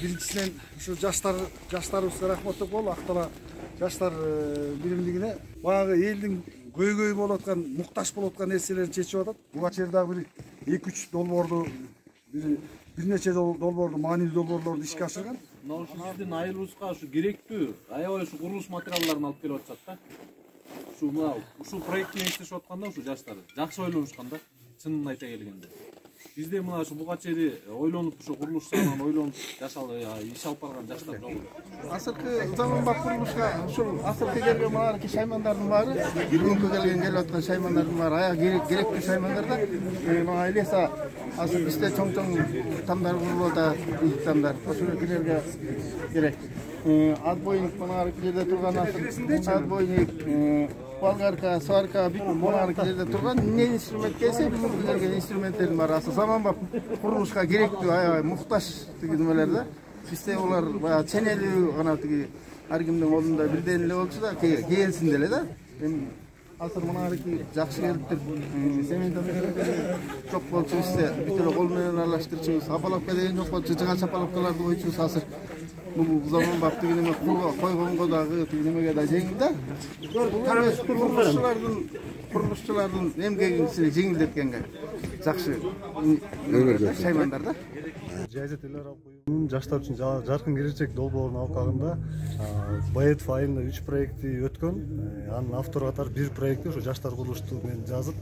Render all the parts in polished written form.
Биринчисинен ушу жаштарыбызга рахмат деп коелу. Актала жаштар биримдигине баягы элдин көйгөй болуп аткан, муктаж болуп аткан нерселерди чечип атат. Буга чейин дагы бир 2-3 долбоорду бир нече долбоорду, маанилүү долбоорлорду ишке ашырган. Мына ушу биздин айылыбызга ушу керектүү, аябай ушу курулуш материалдарын алып келип атышат да. Ушул проектти иштешип атканда ушу жаштар жакшы ойлонушкан да, чынын айта келгенде. Бизде мына ушу буга чейин ойлонуп ушу курулуш салган ойлонуп иш алып барган жаштар жок. Азыркы заманбап курулушка ушул асыркы келген мынарки шаймандардын баары, бүгүнкү келип аткан шаймандардын баары аябай керектүү шаймандар да. Мына элеса азыр бизде чоң тамдар курулуп атат, ийик тамдар. Ошолерге керек. Отбойник мынарки жерде турган отбойник, болгарка, сварка, мынарки жерде турган эмне инструмент келсе, бүгүнкү келген инструменттердин баары заманбап курулушка керектүү, аябай муктаж деген немелер да. Бизде улар баягы ченелүү гана тиги ар кимдин колунда бирден эле болчу да, келсин деле да. Эми азыр мынарки жакшы келиптир. Сементер жок болчу бизде бүт эле кол менен аралаштырчубуз. Сапалапка деген жок болчу, жыган сапалапкаларды койчубуз азыр. Бул заманбап деген эме койгонго дагы тиги немеге да жеңил да. Курулушчулардын эмгегин жеңилдеткенге жакшы шаймандар да. Жайза телер алып коюунун жаштар үчүн жаркын келечек долбоорун алкагында Баетов айылында 3 проекти өткөн. Анын автор катары бир проектти ошо жаштар курулушту мен жазып,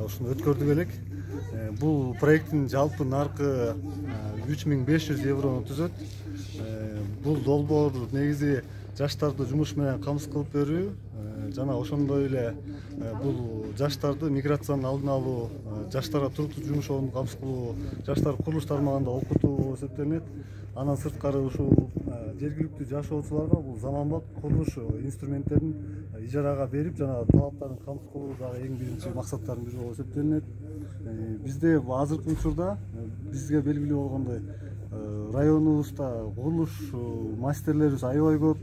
ушуну өткөрдүк элек. Бул проекттин жалпы наркы 3500 еврону түзөт. Бул долбоор негизи жаштарды жумуш менен камсыз кылып берүү, жана ошондой эле бул жаштарды миграциянын алдын алуу, жаштарга туруктуу жумуш ордун камсыз кылуу, жаштар курулуш тармагында окутуу эсептелинет. Андан сырткары ушул жергиликтүү жашоочуларга бул заманбап курулуш инструменттерин ижарага берип, жана талаптарын камсыз кылуу дагы эң биринчи максаттардын бири болуп эсептелинет. Бизде азыркы учурда бизге белгилүү болгондой районубузда курулуш мастерлерибиз аябай көп,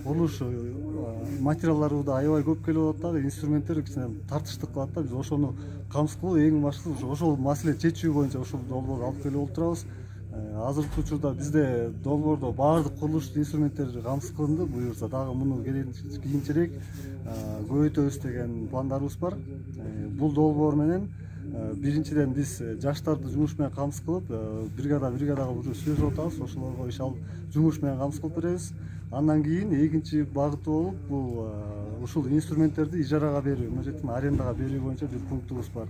курулуш материалдары да аябай көп келип атат дагы, инструменттер кичине тартыштык кылат да. Биз ошону камсыз кылуу эң башкысы ошол маселе чечүү боюнча ушул долбоорду алып келип отурабыз. Азыркы учурда бизде долбоордо баардык курулуш инструменттери камсыз кылынды. Буюрса дагы муну кийинчерээк көбөйтөбүз деген пландарыбыз бар. Бул долбоор менен биринчиден биз жаштарды жумуш менен камсыз кылып, бригадага уже сүйлөшүп атабыз, ошолорго иш алып жумуш менен камсыз кылып беребиз. Андан кийин экинчи багыты болуп, бул ушул инструменттерди ижарага берүү, мына арендага берүү боюнча бир пунктубуз бар.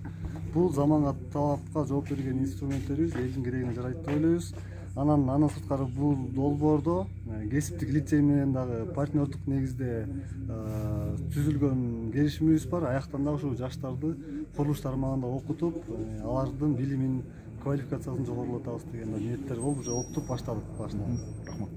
Бул заманга талапка жооп берген инструменттерибиз элдин керегине жарайт деп ойлойбуз. Анан сырткары бул долбоордо кесиптик лицей менен дагы партнердук негизде түзүлгөн келишимибиз бар. Аяктан дагы ушул жаштарды курулуш тармагында окутуп, алардын билимин, квалификациясын жогорулатабыз деген ниеттер болуп, уже окутуп баштадык. Рахмат.